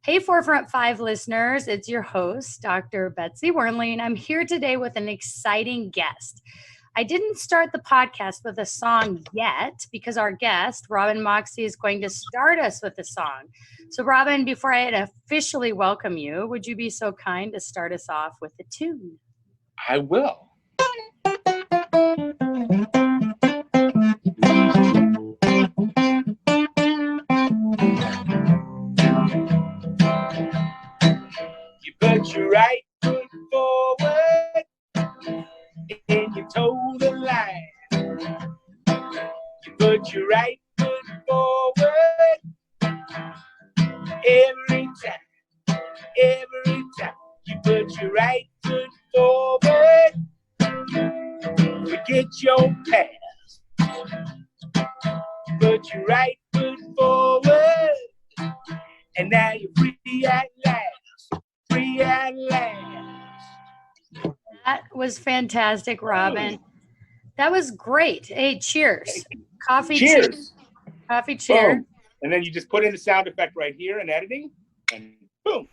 Hey, Forefront 5 listeners, it's your host, Dr. Betsy Wernley, and I'm here today with an exciting guest. I didn't start the podcast with a song yet because our guest, Robin Moxey, is going to start us with a song. So, Robin, before I officially welcome you, would you be so kind to start us off with a tune? I will. You put your right foot forward and you toe the line. You put your right foot forward every time. You put your right foot forward. Forget your past. Put your right foot forward. And now you're free at last. Free at last. That was fantastic, Robin. That was great. Hey, cheers. Coffee, Cheers. Coffee, cheers. Boom. And then you just put in the sound effect right here in editing, and boom.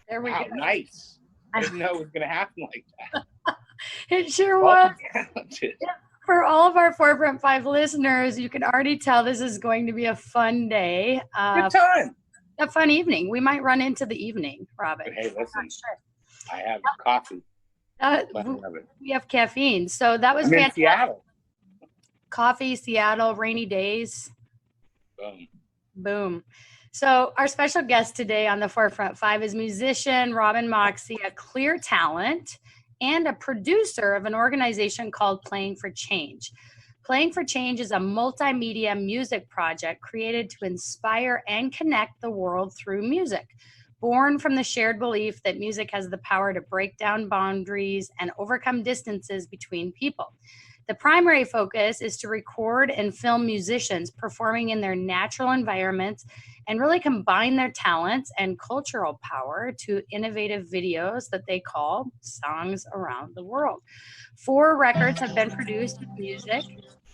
There we Wow, go. nice. I didn't know it was going to happen like that. It sure was. Talented. For all of our Forefront 5 listeners, you can already tell this is going to be a fun day. Good time. A fun evening. We might run into the evening, Robin. But hey, listen, Sure. I have coffee. We have caffeine. So that was I'm in fantastic. Seattle. Coffee, Seattle, rainy days. Boom. Boom. So our special guest today on the Forefront 5 is musician Robin Moxey, a clear talent and a producer of an organization called Playing for Change. Playing for Change is a multimedia music project created to inspire and connect the world through music, born from the shared belief that music has the power to break down boundaries and overcome distances between people. The primary focus is to record and film musicians performing in their natural environments and really combine their talents and cultural power to innovative videos that they call Songs Around the World. 4 records have been produced with music.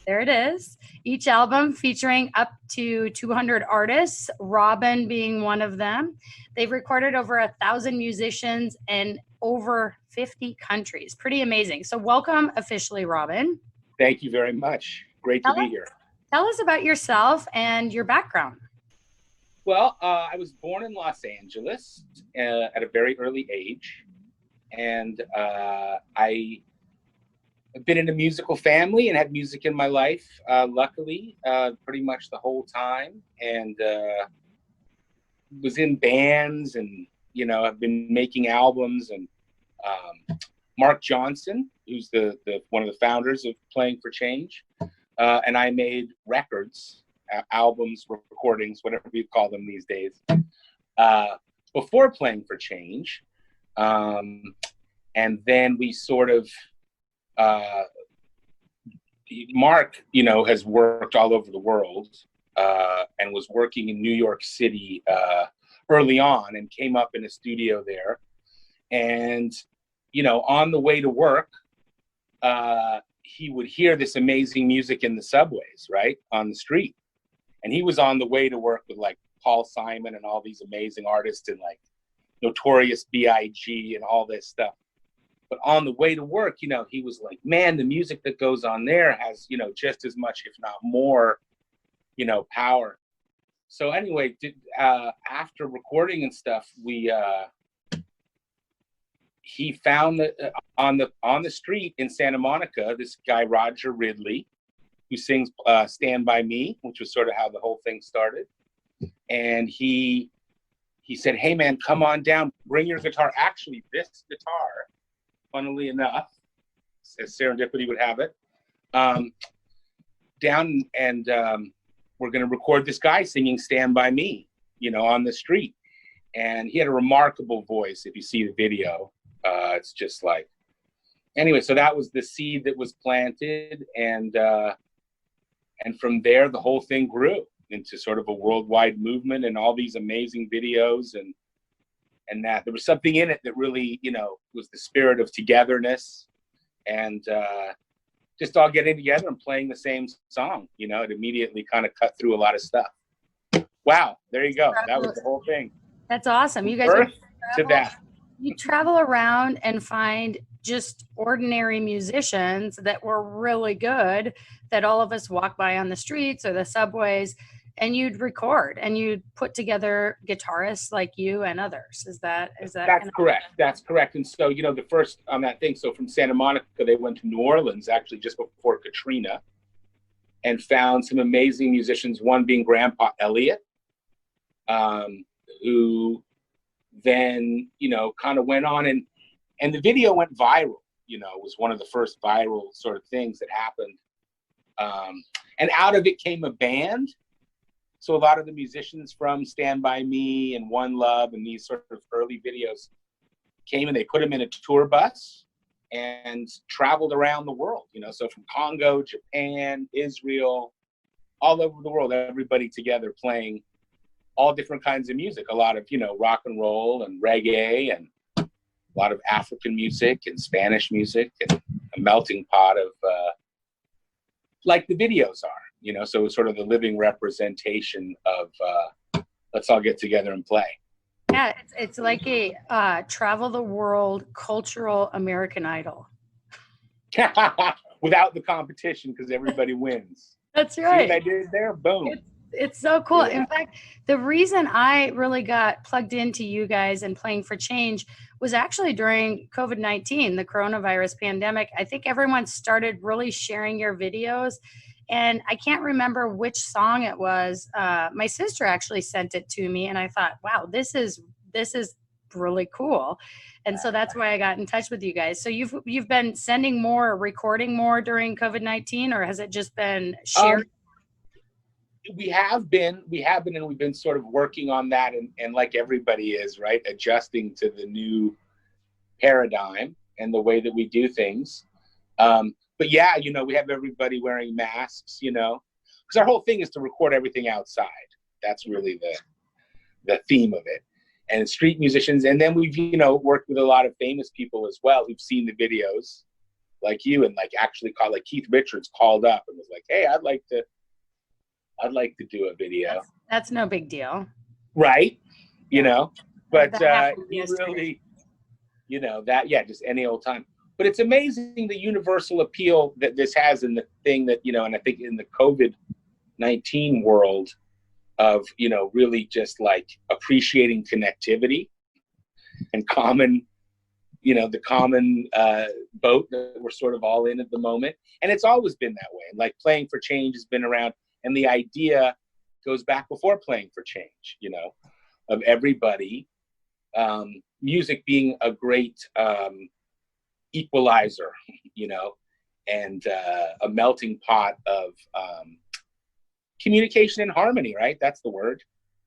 There it is. Each album featuring up to 200 artists, Robin being one of them. They've recorded over 1,000 musicians in over 50 countries. Pretty amazing. So welcome officially, Robin. Thank you very much. Great to be here. Tell us about yourself and your background. Well, I was born in Los Angeles at a very early age. And I have been in a musical family and had music in my life, luckily, pretty much the whole time. And was in bands and, you know, I've been making albums. And Mark Johnson, who's the one of the founders of Playing for Change, and I made records, albums, recordings, whatever you call them these days, before Playing for Change. And then we sort of, Mark, you know, has worked all over the world and was working in New York City early on and came up in a studio there. And, you know, on the way to work, he would hear this amazing music in the subways, right, on the street. And he was on the way to work with like Paul Simon and all these amazing artists and like Notorious B.I.G. and all this stuff. But on the way to work, you know, he was like, man, the music that goes on there has, you know, just as much, if not more, you know, power. So anyway, after recording and stuff, he found that on the street in Santa Monica, this guy, Roger Ridley, who sings Stand By Me, which was sort of how the whole thing started. And he said, hey man, come on down, bring your guitar. Actually, this guitar, funnily enough, as serendipity would have it, down and we're gonna record this guy singing Stand By Me, you know, on the street. And he had a remarkable voice. If you see the video, it's just like, anyway, so that was the seed that was planted. And from there, the whole thing grew into sort of a worldwide movement and all these amazing videos and that there was something in it that really, you know, was the spirit of togetherness and just all getting together and playing the same song. You know, it immediately kind of cut through a lot of stuff. Wow, there you go. That was the whole thing. That's awesome. You guys Birth to that. you travel around and find just ordinary musicians that were really good that all of us walk by on the streets or the subways, and you'd record and you'd put together guitarists like you and others. Is that That's correct. That's correct. And so, you know, the first on that thing, so from Santa Monica, they went to New Orleans actually just before Katrina and found some amazing musicians, one being Grandpa Elliott, who then, you know, kind of went on and the video went viral, you know, it was one of the first viral sort of things that happened. And out of it came a band. So a lot of the musicians from Stand By Me and One Love and these sort of early videos came and they put them in a tour bus and traveled around the world, you know, so from Congo, Japan, Israel, all over the world, everybody together playing all different kinds of music, a lot of, you know, rock and roll and reggae and a lot of African music and Spanish music and a melting pot of like the videos are, you know, so it's sort of the living representation of let's all get together and play. Yeah, it's like a travel the world cultural American Idol. Without the competition, because everybody wins. That's right. See what I did there? Boom. It's so cool. Yeah. In fact, the reason I really got plugged into you guys and Playing for Change was actually during COVID-19, the coronavirus pandemic. I think everyone started really sharing your videos. And I can't remember which song it was. My sister actually sent it to me, and I thought, wow, this is really cool. And so that's why I got in touch with you guys. So you've been sending more, recording more during COVID-19, or has it just been shared? We have been, and we've been sort of working on that, and like everybody is, right, adjusting to the new paradigm and the way that we do things. But yeah, you know, we have everybody wearing masks, you know, because our whole thing is to record everything outside. That's really the theme of it. And street musicians. And then we've, you know, worked with a lot of famous people as well who've seen the videos like you and like actually called, like Keith Richards called up and was like, hey, I'd like to do a video. That's no big deal. Right. You know, but he really, you know, that, yeah, just any old time. But it's amazing the universal appeal that this has in the thing that, you know, and I think in the COVID-19 world of, you know, really just like appreciating connectivity and common, you know, the common boat that we're sort of all in at the moment. And it's always been that way. And like Playing for Change has been around. And the idea goes back before Playing for Change, you know, of everybody, music being a great equalizer, you know, and a melting pot of communication and harmony, right? That's the word.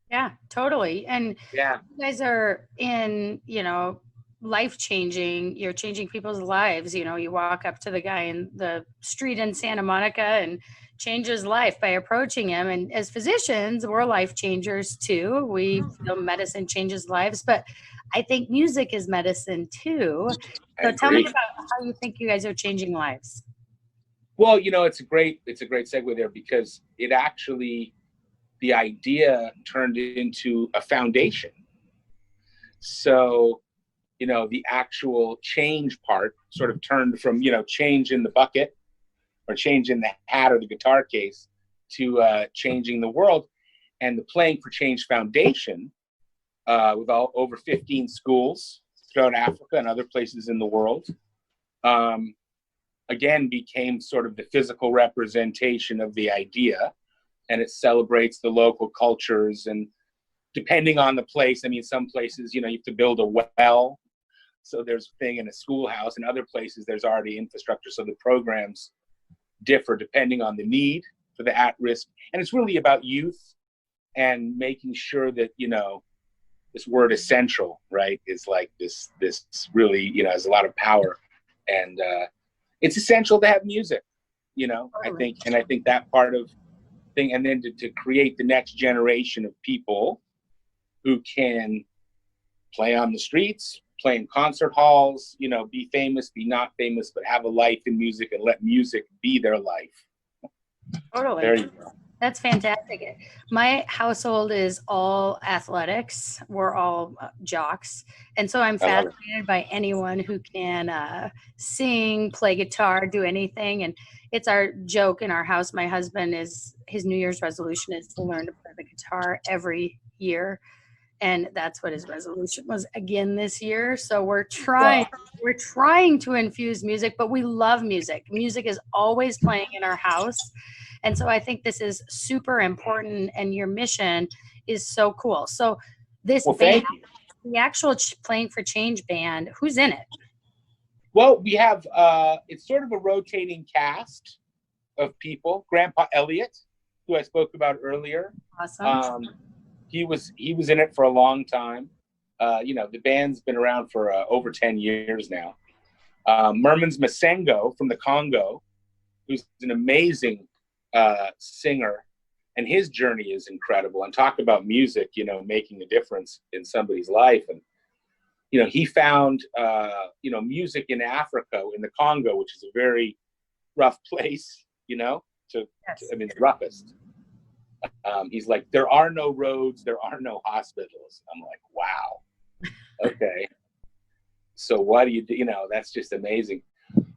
Yeah, totally. And yeah, you guys are in, you know, life-changing, you're changing people's lives. You know, you walk up to the guy in the street in Santa Monica and change his life by approaching him. And as physicians, we're life changers too. We feel medicine changes lives, but I think music is medicine too. So tell me about how you think you guys are changing lives. Well, you know, it's a great segue there because it actually, the idea turned into a foundation. So, you know, the actual change part sort of turned from, you know, change in the bucket or change in the hat or the guitar case to changing the world. And the Playing for Change Foundation, with over 15 schools throughout Africa and other places in the world, again, became sort of the physical representation of the idea. And it celebrates the local cultures. And depending on the place, I mean, some places, you know, you have to build a well. So there's a thing in a schoolhouse. In other places, there's already infrastructure. So the programs differ depending on the need for the at-risk. And it's really about youth and making sure that, you know, this word essential, right, is like this really, you know, has a lot of power. And it's essential to have music, you know, I think that part of thing, and then to create the next generation of people who can play on the streets, play in concert halls, you know, be famous, be not famous, but have a life in music and let music be their life. Totally. There you go. That's fantastic. My household is all athletics. We're all jocks. And so I'm I love it. fascinated by anyone who can sing, play guitar, do anything. And it's our joke in our house. My husband is, his New Year's resolution is to learn to play the guitar every year. And that's what his resolution was again this year. So Wow. we're trying to infuse music, but we love music. Music is always playing in our house. And so I think this is super important, and your mission is so cool. So this Well, band, thank you. the actual Playing for Change band, who's in it? Well, we have it's sort of a rotating cast of people. Grandpa Elliot, who I spoke about earlier, Awesome. he was in it for a long time. The band's been around for over 10 years now. Mermans Masengo from the Congo, who's an amazing singer, and his journey is incredible. And talk about music, making a difference in somebody's life. And he found music in Africa, in the Congo, which is a very rough place, Yes. the roughest. He's like, there are no roads, there are no hospitals. I'm like, wow, okay. So what do you do? That's just amazing.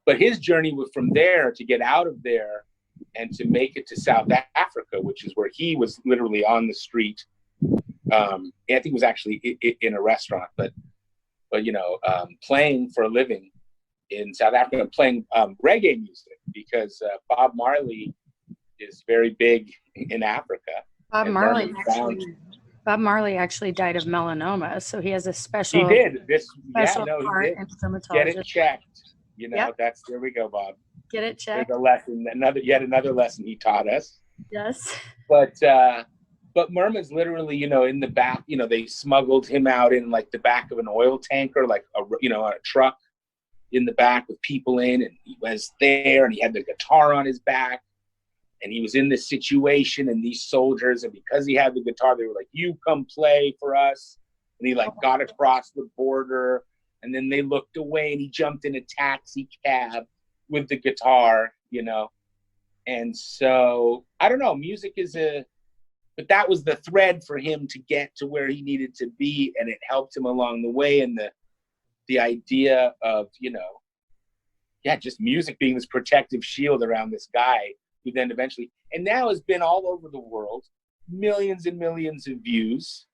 But his journey was from there to get out of there and to make it to South Africa, which is where he was literally on the street. I think it was actually in a restaurant, but playing for a living in South Africa, playing reggae music, because Bob Marley is very big in Africa. Bob And Marley Merman found, Bob Marley actually died of melanoma, so he has a he special did this. special He heart did. and Get it dermatologist. checked. Yep. There we go, Bob. Get it There's checked. a lesson, yet another lesson he taught us. Yes. But Merman's literally, in the back, they smuggled him out in like the back of an oil tanker, like a truck in the back with people in, and he was there, and he had the guitar on his back, and he was in this situation, and these soldiers, and because he had the guitar, they were like, you come play for us. And he like got across the border, and then they looked away, and he jumped in a taxi cab with the guitar, and so I don't know, music is but that was the thread for him to get to where he needed to be, and it helped him along the way. And the idea of just music being this protective shield around this guy who then eventually, and now has been all over the world, millions and millions of views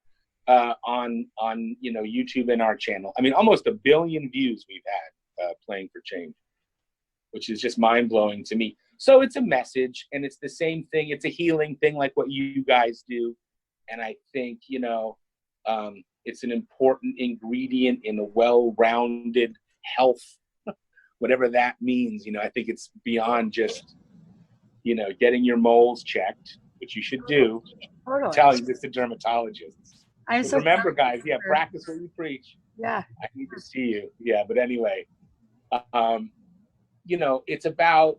on YouTube and our channel. I mean, almost 1 billion views we've had Playing for Change, which is just mind-blowing to me. So it's a message, and it's the same thing. It's a healing thing like what you guys do. And I think, it's an important ingredient in a well-rounded health, whatever that means. I think it's beyond just, getting your moles checked, which you should do. Totally. I'm telling you, this is a dermatologist. I'm But so remember, guys, practice what you preach. Yeah. I need to see you. Yeah, but anyway, it's about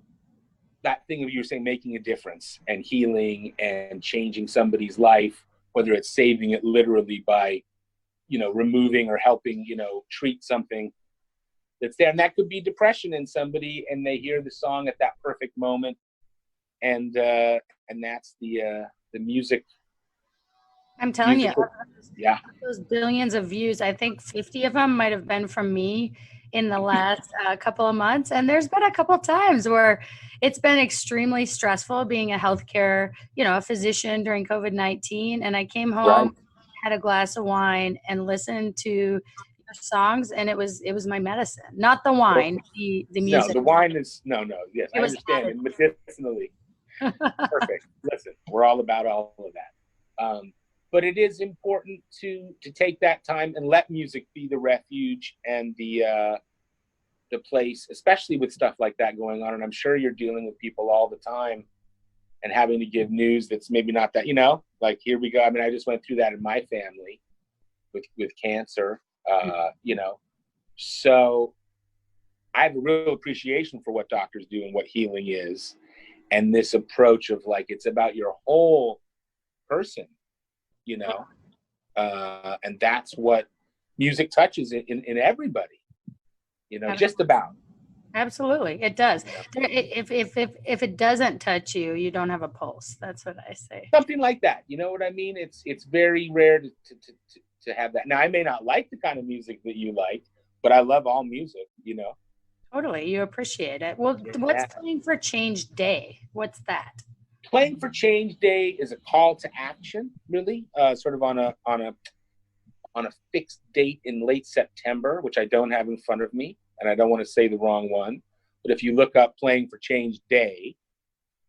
that thing of you were saying, making a difference and healing and changing somebody's life, whether it's saving it literally by, removing or helping, treat something that's there. And that could be depression in somebody, and they hear the song at that perfect moment. And that's the music. I'm telling you, Yeah. those billions of views, I think 50 of them might have been from me in the last couple of months. And there's been a couple of times where it's been extremely stressful being a healthcare, a physician during COVID-19. And I came home, Right. had a glass of wine, and listened to your songs, and it was my medicine, not the wine, the music. No, the wine is yes, I understand. And medicinally, perfect. Listen, we're all about all of that. But it is important to take that time and let music be the refuge and the place, especially with stuff like that going on. And I'm sure you're dealing with people all the time and having to give news that's maybe not that, like here we go. I mean, I just went through that in my family with cancer, So I have a real appreciation for what doctors do and what healing is. And this approach of like, it's about your whole person, and that's what music touches in everybody, just about. Absolutely, it does. You know? If it doesn't touch you, you don't have a pulse. That's what I say. Something like that. You know what I mean? It's very rare to have that. Now, I may not like the kind of music that you like, but I love all music. You know. Totally, you appreciate it. Well, what's Yeah. Playing for Change Day? What's that? Playing for Change Day is a call to action, really, sort of on a fixed date in late September, which I don't have in front of me, and I don't want to say the wrong one. But if you look up Playing for Change Day,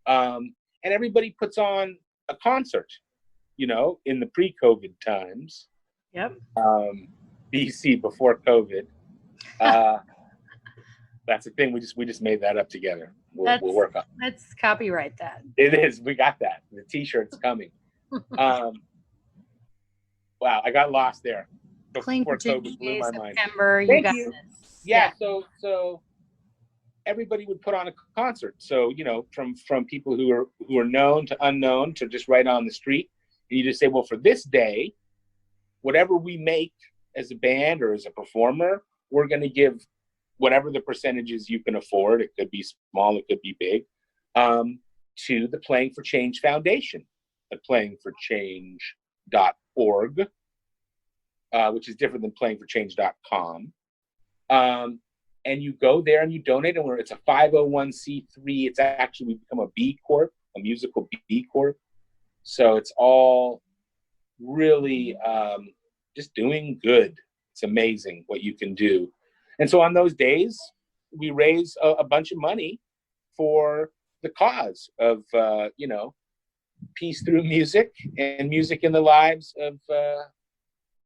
and everybody puts on a concert, you know, in the pre-COVID times, Yep. BC, before COVID. That's the thing. We just made that up together. We'll work on it. Let's copyright that. It is. We got that. The T-shirt's coming. Wow, I got lost there. Playing for Before COVID Change blew Day, my mind. September. You Thank got you. this. Yeah. So everybody would put on a concert. So, you know, from people who are known to unknown to just right on the street. And you just say, well, for this day, whatever we make as a band or as a performer, we're going to give whatever the percentages you can afford. It could be small, it could be big, to the Playing for Change Foundation at playingforchange.org, which is different than playingforchange.com. And you go there and you donate, and it's a 501c3. It's actually, we become a B Corp, a musical B Corp. So it's all really just doing good. It's amazing what you can do. And so on those days, we raise a bunch of money for the cause of, you know, peace through music and music in the lives of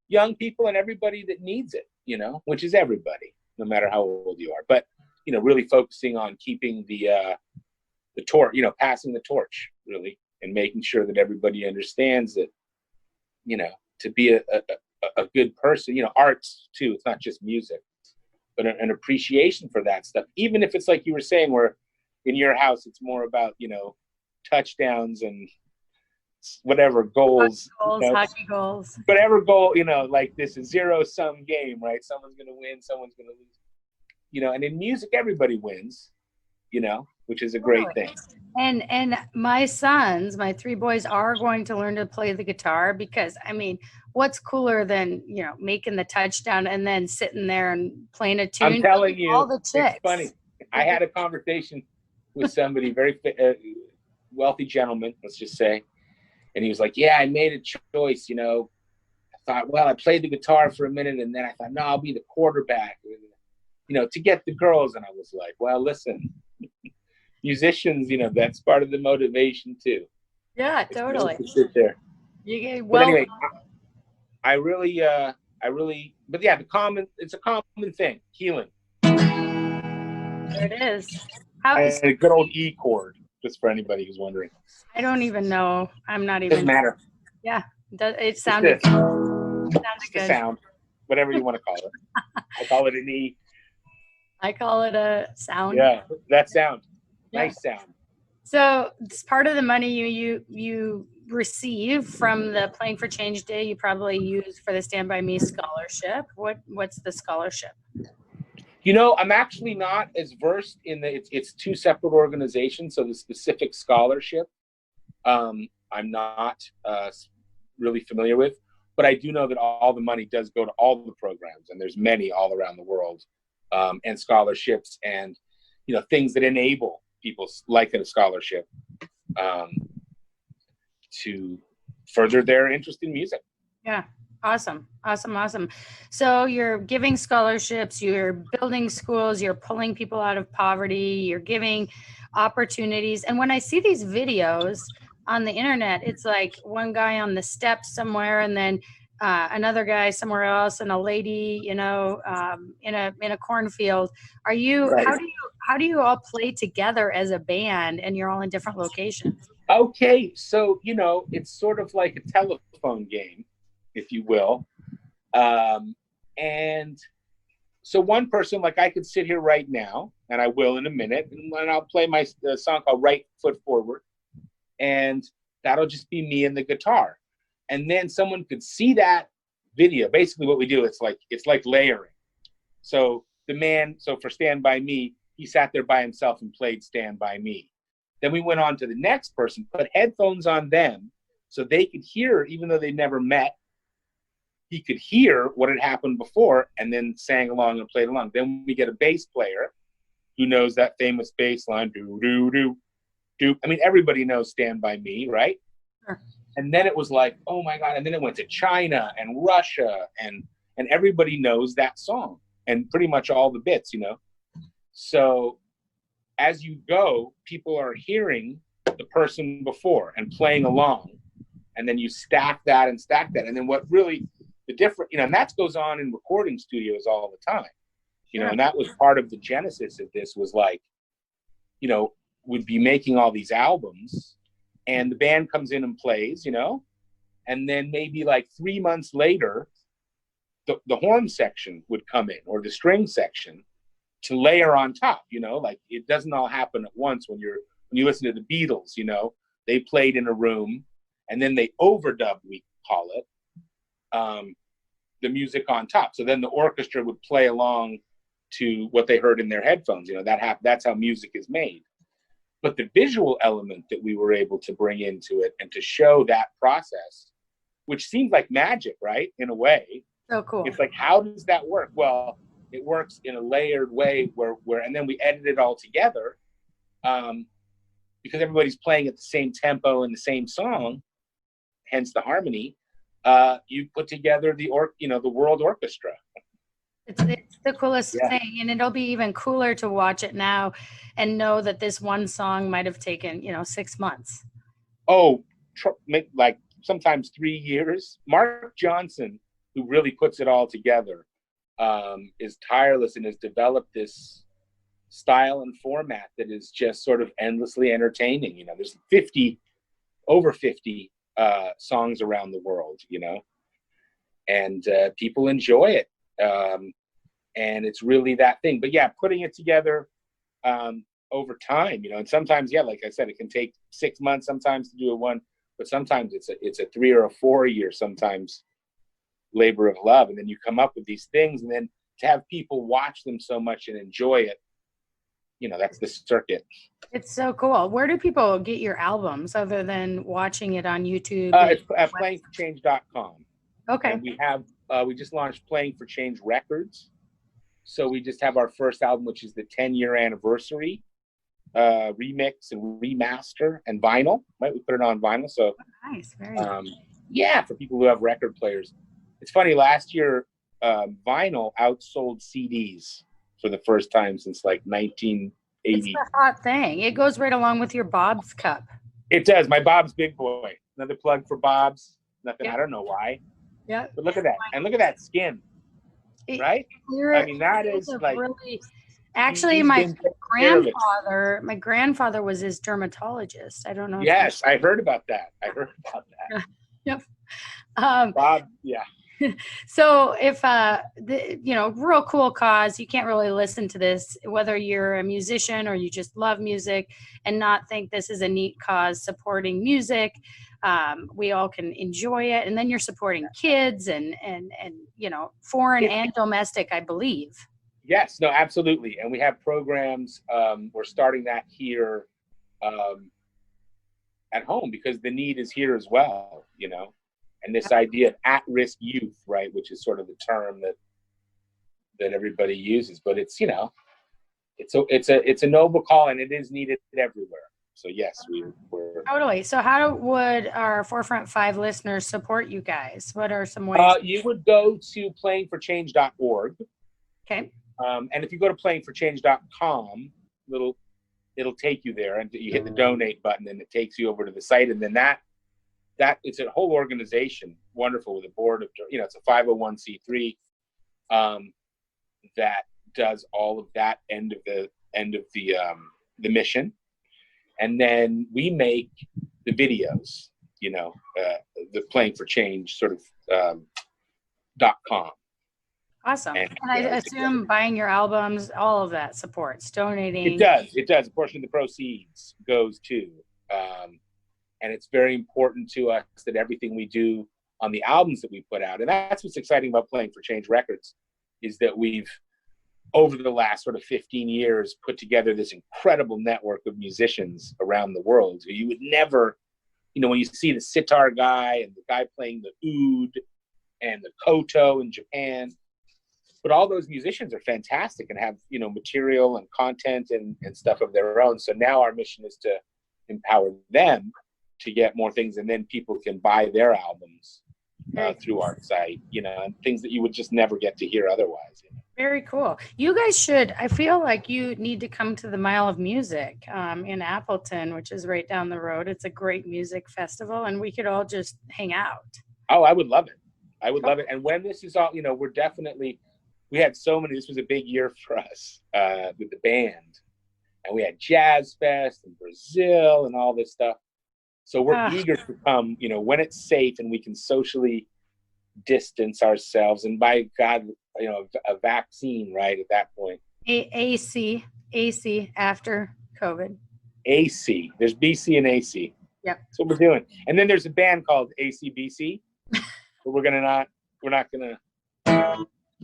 young people and everybody that needs it, you know, which is everybody, no matter how old you are. But, you know, really focusing on keeping the torch, you know, passing the torch, really, and making sure that everybody understands that, you know, to be a good person, you know, arts too, it's not just music, but an appreciation for that stuff. Even if it's like you were saying, where in your house, it's more about, you know, touchdowns and whatever goals, hockey goals. whatever goal, you know, like this is zero-sum game, right? Someone's going to win, someone's going to lose, you know, and in music, everybody wins, you know, which is a great thing. And my sons, my three boys, are going to learn to play the guitar, because I mean, what's cooler than, you know, making the touchdown and then sitting there and playing a tune? I'm telling you, all the chicks. It's funny. I had a conversation with somebody, very wealthy gentleman, let's just say, and he was like, "Yeah, I made a choice. You know, I thought, well, I played the guitar for a minute, and then I thought, no, I'll be the quarterback, you know, to get the girls." And I was like, "Well, listen." Musicians, you know, that's part of the motivation too. Yeah, totally. Sit there. Well, but anyway, I really, but yeah, it's a common thing, healing. There it is. A good old E chord, just for anybody who's wondering. I don't even know. I'm not even. Doesn't matter. Yeah, it sounded. Good. Sound, whatever you want to call it. I call it an E. I call it a sound. Yeah, that sound. Nice sound. So it's part of the money you receive from the Playing for Change Day. You probably use for the Stand By Me scholarship. What's the scholarship? You know, I'm actually not as versed in it's two separate organizations. So the specific scholarship, I'm not really familiar with, but I do know that all the money does go to all the programs, and there's many all around the world, and scholarships and, you know, things that enable people like a scholarship to further their interest in music. Yeah. Awesome. So you're giving scholarships, you're building schools, you're pulling people out of poverty, you're giving opportunities. And when I see these videos on the internet, it's like one guy on the steps somewhere, and then another guy somewhere else, and a lady, you know, in a cornfield. Are you? Right. How do you all play together as a band, and you're all in different locations? Okay, so you know, it's sort of like a telephone game, if you will, and so one person, like I could sit here right now, and I will in a minute, and I'll play my song called "Right Foot Forward," and that'll just be me and the guitar. And then someone could see that video. Basically what we do, it's like layering. So for Stand By Me, he sat there by himself and played Stand By Me. Then we went on to the next person, put headphones on them so they could hear, even though they never met, he could hear what had happened before, and then sang along and played along. Then we get a bass player who knows that famous bass line, do, do, do, do. I mean, everybody knows Stand By Me, right? Sure. And then it was like, oh my God. And then it went to China and Russia, and everybody knows that song and pretty much all the bits, you know? So as you go, people are hearing the person before and playing along. And then you stack that and stack that. And then what really the different, you know, and that goes on in recording studios all the time, you know, and that was part of the genesis of this was like, you know, would be making all these albums and the band comes in and plays, you know, and then maybe like 3 months later, the horn section would come in or the string section to layer on top, you know, like it doesn't all happen at once when you listen to the Beatles, you know, they played in a room and then they overdubbed, we call it, the music on top. So then the orchestra would play along to what they heard in their headphones, you know, that's how music is made. But the visual element that we were able to bring into it and to show that process, which seems like magic, right? In a way. So cool. It's like, how does that work? Well, it works in a layered way where and then we edit it all together because everybody's playing at the same tempo and the same song, hence the harmony. You put together the world orchestra. It's the coolest thing, and it'll be even cooler to watch it now and know that this one song might have taken 6 months. Oh, like sometimes 3 years. Mark Johnson, who really puts it all together, is tireless and has developed this style and format that is just sort of endlessly entertaining. You know, there's over 50 songs around the world, you know, and people enjoy it. And it's really that thing. But yeah, putting it together over time, you know, and sometimes, yeah, like I said, it can take 6 months sometimes to do a one, but sometimes it's a 3 or a 4 year, sometimes labor of love. And then you come up with these things, and then to have people watch them so much and enjoy it, you know, that's the circuit. It's so cool. Where do people get your albums other than watching it on YouTube? It's at playingforchange.com. Okay. And we just launched Playing for Change Records. So we just have our first album, which is the 10-year anniversary remix and remaster and vinyl. Right, we put it on vinyl. So nice, very nice. Yeah, for people who have record players. It's funny. Last year, vinyl outsold CDs for the first time since like 1980. It's a hot thing. It goes right along with your Bob's cup. It does. My Bob's Big Boy. Another plug for Bob's. Nothing. Yep. I don't know why. Yeah. But look at that, and look at that skin. Right? I mean, that is like really. Actually, my grandfather was his dermatologist. I don't know. Yes, I heard about that. Yep. Bob, yeah. So if real cool cause, you can't really listen to this whether you're a musician or you just love music and not think this is a neat cause supporting music. We all can enjoy it, and then you're supporting kids and foreign and domestic, I believe. Yes, no, absolutely. And we have programs. We're starting that here at home because the need is here as well, you know. And this idea of at-risk youth, right, which is sort of the term that everybody uses, but it's, you know, it's a noble call, and it is needed everywhere. So yes, we're totally. So how would our Forefront 5 listeners support you guys? What are some ways? You would go to playingforchange.org. Okay. And if you go to playingforchange.com, it'll take you there, and you hit the donate button, and it takes you over to the site, and then that it's a whole organization, wonderful, with a board of, you know, it's a 501c3 that does all of that end of the mission. And then we make the videos, you know, the Playing for Change sort of .com. Awesome. And I assume buying your albums, all of that supports, donating. It does. A portion of the proceeds goes to. And it's very important to us that everything we do on the albums that we put out, and that's what's exciting about Playing for Change Records, is that we've over the last sort of 15 years, put together this incredible network of musicians around the world who you would never, when you see the sitar guy and the guy playing the oud and the koto in Japan, but all those musicians are fantastic and have, material and content and stuff of their own. So now our mission is to empower them to get more things, and then people can buy their albums through our site, and things that you would just never get to hear otherwise. Very cool. You guys should, I feel like you need to come to the Mile of Music in Appleton, which is right down the road. It's a great music festival, and we could all just hang out. Oh, I would love it. I would love it. And when this is all, we had so many, this was a big year for us with the band. And we had Jazz Fest in Brazil and all this stuff. So we're eager to come, when it's safe and we can socially distance ourselves. And by God, a vaccine, right, at that point. AC after COVID. AC. There's BC and AC. Yep. That's what we're doing. And then there's a band called ACBC. But we're not gonna.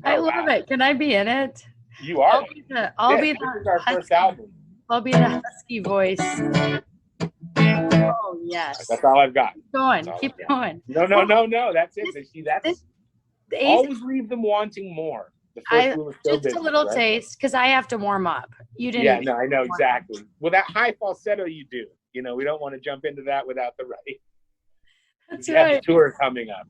I love it. Can I be in it? You are. This is our first album. I'll be the husky voice. Oh yes. That's all I've got. Keep going. No. That's it. See, that's always leave them wanting more. The first one was so just big, a little right? taste, because I have to warm up. You didn't. Yeah, no, I know exactly. Well, that high falsetto you do. We don't want to jump into that without the right. That's you right. have the tour coming up.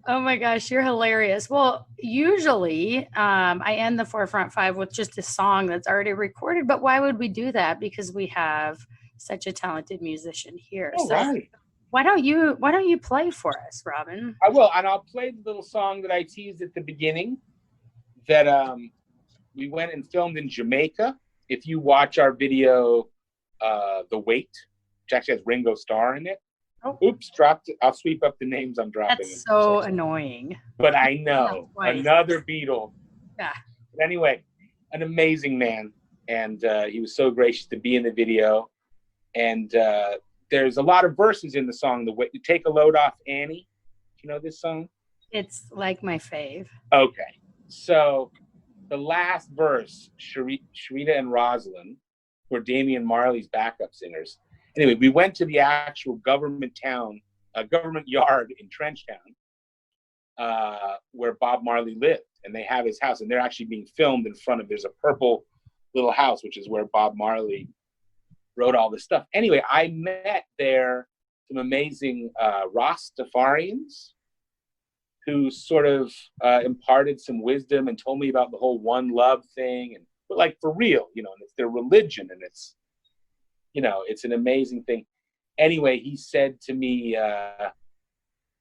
Oh my gosh, you're hilarious. Well, usually I end the Forefront 5 with just a song that's already recorded, but why would we do that? Because we have such a talented musician here. Oh, right. Why don't you play for us, Robin? I will, and I'll play the little song that I teased at the beginning that we went and filmed in Jamaica. If you watch our video, The Wait, which actually has Ringo Starr in it. Oh. Oops, dropped it. I'll sweep up the names I'm dropping. That's so annoying. But I know. Another Beatle. Yeah. But anyway, an amazing man. And he was so gracious to be in the video. And there's a lot of verses in the song. The way you take a load off Annie. Do you know this song? It's like my fave. Okay. So the last verse, Sharita and Rosalind, were Damian Marley's backup singers. Anyway, we went to the actual government yard in Trenchtown, where Bob Marley lived, and they have his house, and they're actually being filmed in front of, there's a purple little house, which is where Bob Marley wrote all this stuff. Anyway, I met there some amazing Rastafarians who sort of imparted some wisdom and told me about the whole one love thing, but like for real, and it's their religion, and it's, it's an amazing thing. Anyway, he said to me,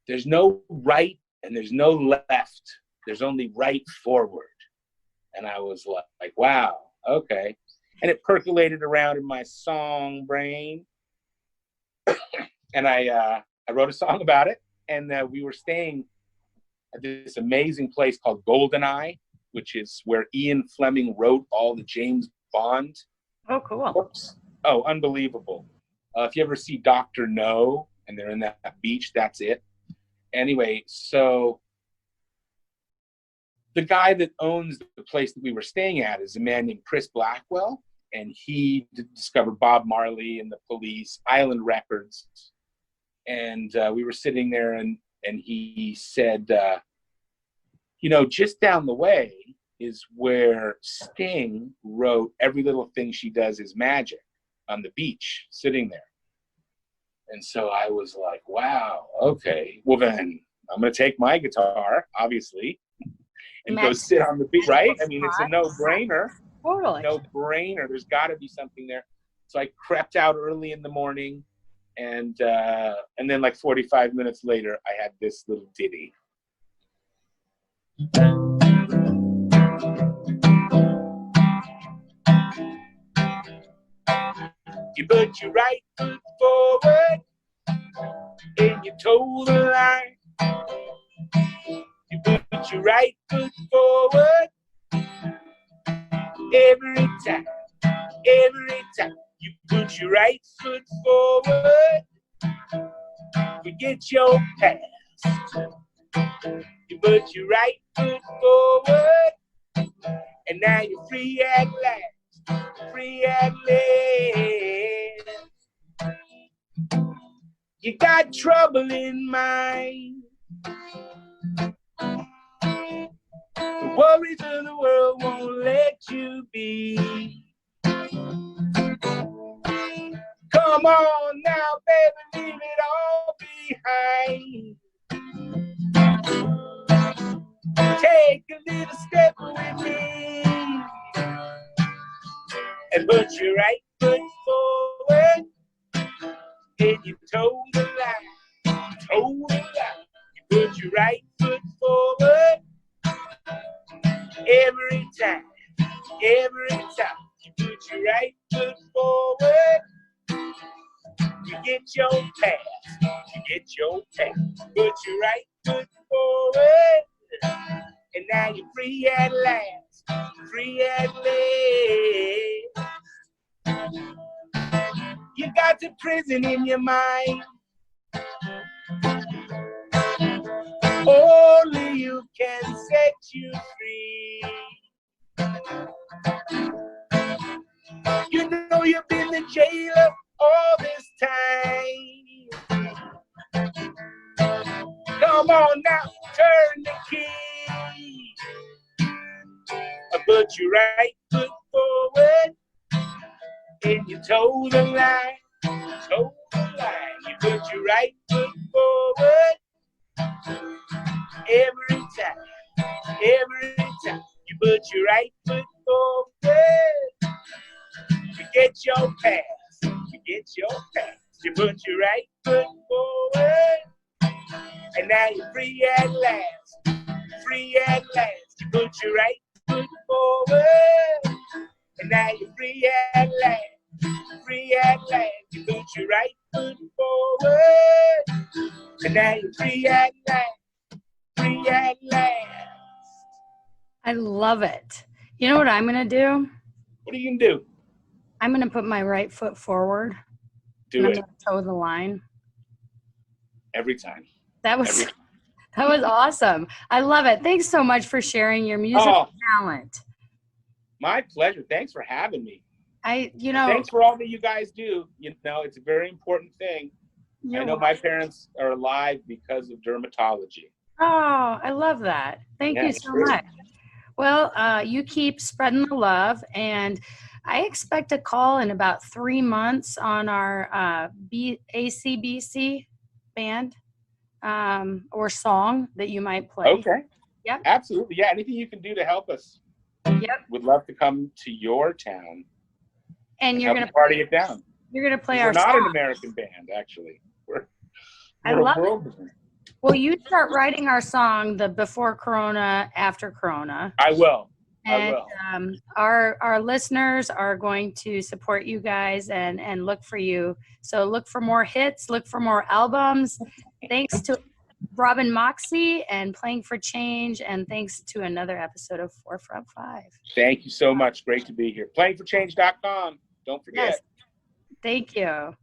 there's no right and there's no left. There's only right forward. And I was like, wow, okay. And it percolated around in my song brain. And I wrote a song about it. And we were staying at this amazing place called Goldeneye, which is where Ian Fleming wrote all the James Bond books. Oh, unbelievable. If you ever see Dr. No, and they're in that beach, that's it. Anyway, so the guy that owns the place that we were staying at is a man named Chris Blackwell, and he discovered Bob Marley and the Police, Island Records. And we were sitting there, and he said, just down the way is where Sting wrote Every Little Thing She Does Is Magic, on the beach, sitting there. And so I was like, wow, okay. Well, then I'm going to take my guitar, obviously, and go sit on the beach, right? I mean, it's a no-brainer. Totally. No-brainer. There's got to be something there. So I crept out early in the morning, and then like 45 minutes later, I had this little ditty. You put your right foot forward and you toe the line. You put your right foot forward every time. You put your right foot forward, forget your past. You put your right foot forward, And now you're free at last, free at last. You got trouble in mind. The worries of the world won't let you be. Come on now, baby, leave it all behind. Take a little step with me and put your right foot forward and you toe the line, toe the line. You put your right foot forward every time, every time. You put your right foot forward, you get your pass, you get your pass. Put your right foot forward, and now you're free at last, free at last. You got the prison in your mind. Only you can set you free. You know you've been the jailer all this time. Come on now, turn the key. Put your right foot forward and you toe the line, toe the line. You put your right foot forward every time, every time. You put your right foot forward, you get your pass, you get your pass. You put your right foot forward, and now you're free at last, free at last. You put your right foot forward, and now you're free at last, free at last. You put your right foot forward, and now you're free at last, free at last. I love it. You know what I'm going to do? What are you going to do? I'm going to put my right foot forward. Do and it. I'm going to toe the line. Every time. That was awesome. I love it. Thanks so much for sharing your musical talent. My pleasure. Thanks for having me. Thanks for all that you guys do. You know, it's a very important thing. I know my parents are alive because of dermatology. Oh, I love that. Thank you so much. Well, you keep spreading the love, and I expect a call in about 3 months on our ACBC band or song that you might play. Okay. Yep. Absolutely. Yeah. Anything you can do to help us. Yep. Would love to come to your town. And you're going to party it down. You're going to play our song. We're not an American band, actually. We're a world band. Well, you start writing our song, the Before Corona, After Corona. I will. And our listeners are going to support you guys and look for you. So look for more hits, look for more albums. Thanks to Robin Moxey and Playing for Change, and thanks to another episode of Forefront 5. Thank you so much. Great to be here. Playingforchange.com. Don't forget. Yes. Thank you.